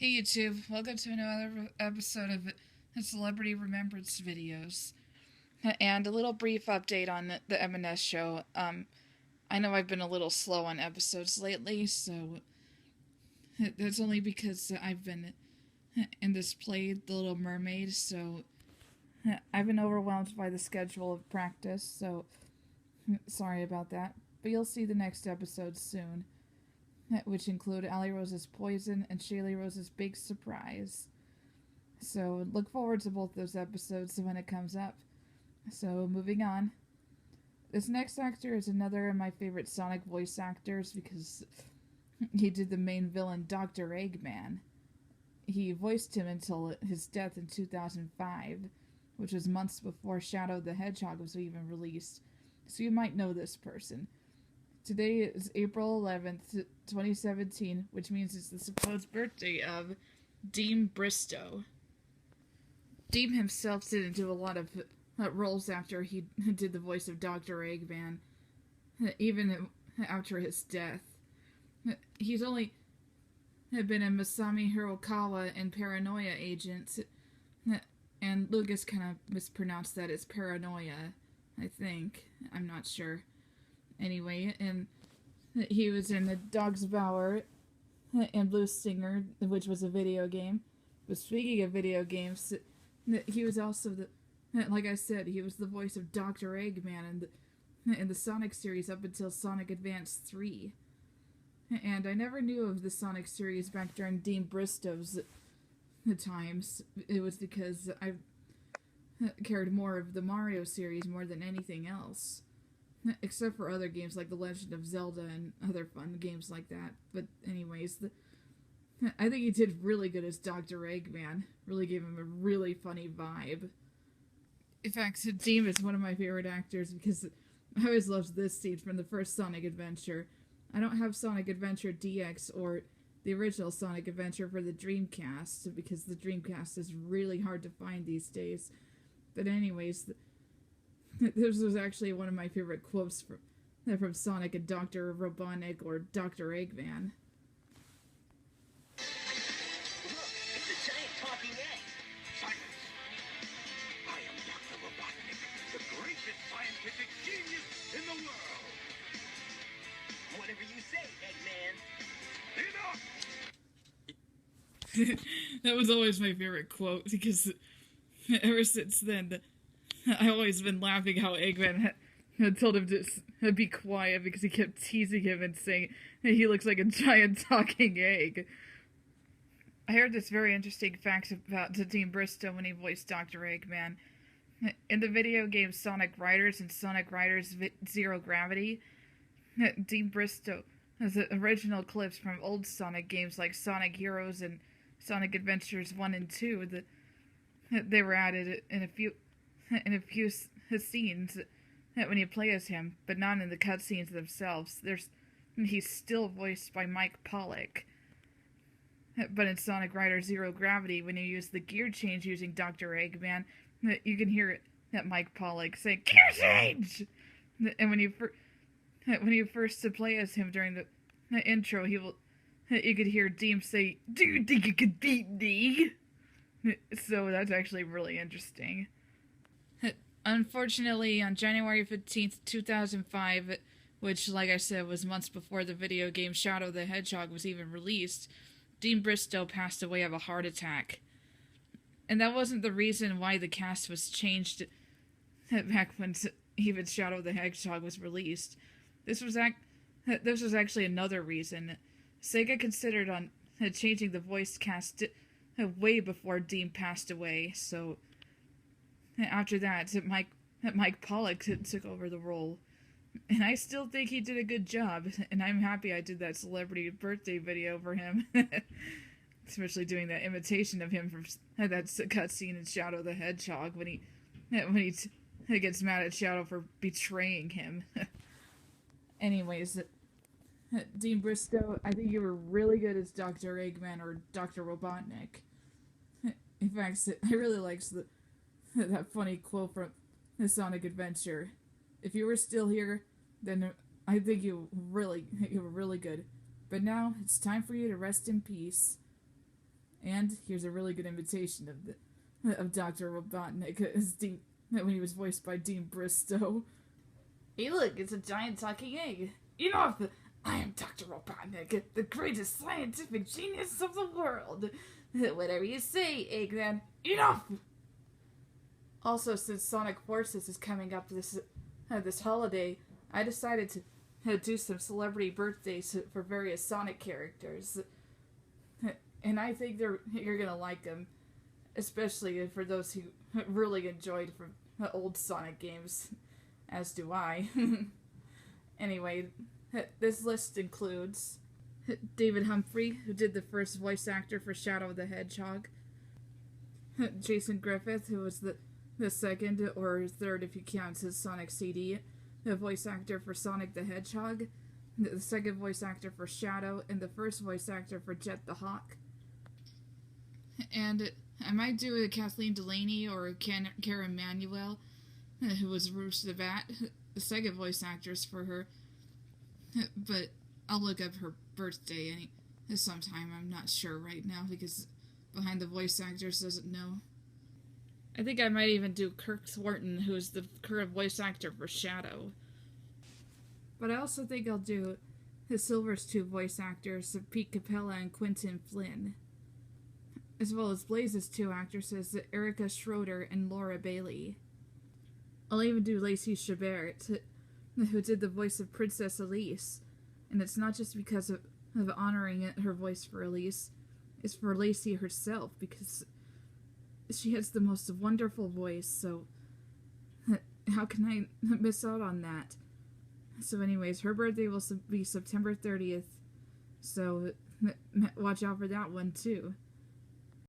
Hey YouTube, welcome to another episode of Celebrity Remembrance Videos. And a little brief update on the M&S show. I know I've been a little slow on episodes lately, so that's only because I've been in this play, The Little Mermaid, so I've been overwhelmed by the schedule of practice, so sorry about that. But you'll see the next episode soon, which include Allie Rose's Poison and Shaylee Rose's Big Surprise. So look forward to both those episodes when it comes up. So moving on. This next actor is another of my favorite Sonic voice actors because he did the main villain Dr. Eggman. He voiced him until his death in 2005, which was months before Shadow the Hedgehog was even released. So you might know this person. Today is April 11th, 2017, which means it's the supposed birthday of Deem Bristow. Deem himself didn't do a lot of roles after he did the voice of Dr. Eggman, even after his death. He's only been in Masami Hirokawa and Paranoia Agents, and Lucas kind of mispronounced that as Paranoia, I think. I'm not sure. Anyway, and he was in The Dog's Bower and Blue Stinger, which was a video game. But speaking of video games, he was also like I said, he was the voice of Dr. Eggman in the Sonic series up until Sonic Advance 3. And I never knew of the Sonic series back during Deem Bristow's times. It was because I cared more of the Mario series more than anything else. Except for other games like The Legend of Zelda and other fun games like that. But anyways, I think he did really good as Dr. Eggman. Really gave him a really funny vibe. In fact, Deem is one of my favorite actors because I always loved this scene from the first Sonic Adventure. I don't have Sonic Adventure DX or the original Sonic Adventure for the Dreamcast because the Dreamcast is really hard to find these days. But anyways, this was actually one of my favorite quotes from Sonic and Dr. Robotnik or Dr. Eggman. Look, it's a giant talking egg. Silence. I am Dr. Robotnik, the greatest scientific genius in the world. Whatever you say, Eggman. Enough! That was always my favorite quote because ever since then, I've always been laughing how Eggman had told him to be quiet because he kept teasing him and saying he looks like a giant talking egg. I heard this very interesting fact about Deem Bristow when he voiced Dr. Eggman. In the video game Sonic Riders and Sonic Riders Zero Gravity, Deem Bristow has original clips from old Sonic games like Sonic Heroes and Sonic Adventures 1 and 2 that they were added in a few scenes when you play as him, but not in the cutscenes themselves. He's still voiced by Mike Pollock. But in Sonic Riders Zero Gravity, when you use the gear change using Dr. Eggman, you can hear Mike Pollock say, "Gear change!" And when you first play as him during the intro, you could hear Deem say, "Do you think you could beat me?" So that's actually really interesting. Unfortunately, on January 15th, 2005, which, like I said, was months before the video game Shadow the Hedgehog was even released, Deem Bristow passed away of a heart attack. And that wasn't the reason why the cast was changed back when even Shadow the Hedgehog was released. This was actually another reason. Sega considered on changing the voice cast way before Deem passed away, so after that, Mike Pollock took over the role. And I still think he did a good job, and I'm happy I did that celebrity birthday video for him. Especially doing that imitation of him from that cutscene in Shadow the Hedgehog when he gets mad at Shadow for betraying him. Anyways, Deem Bristow, I think you were really good as Dr. Eggman or Dr. Robotnik. In fact, I really liked that funny quote from the Sonic Adventure. If you were still here, then I think you were really good. But now, it's time for you to rest in peace. And here's a really good imitation of Dr. Robotnik as when he was voiced by Deem Bristow. Hey look, it's a giant talking egg. Enough! I am Dr. Robotnik, the greatest scientific genius of the world. Whatever you say, Eggman. Enough! Also, since Sonic Forces is coming up this holiday, I decided to do some celebrity birthdays for various Sonic characters. And I think you're gonna like them, especially for those who really enjoyed from old Sonic games, as do I. Anyway, this list includes David Humphrey, who did the first voice actor for Shadow the Hedgehog, Jason Griffith, who was the second or third if you count his Sonic CD, the voice actor for Sonic the Hedgehog, the second voice actor for Shadow, and the first voice actor for Jet the Hawk. And I might do a Kathleen Delaney or Karen Manuel, who was Rouge the Bat, the second voice actress for her. But I'll look up her birthday sometime. I'm not sure right now because behind the voice actors doesn't know. I think I might even do Kirk Thornton, who is the current voice actor for Shadow. But I also think I'll do Silver's two voice actors, Pete Capella and Quentin Flynn, as well as Blaze's two actresses, Erica Schroeder and Laura Bailey. I'll even do Lacey Chabert, who did the voice of Princess Elise, and it's not just because of honoring her voice for Elise, it's for Lacey herself, because she has the most wonderful voice, so how can I miss out on that? So anyways, her birthday will be September 30th, so watch out for that one too.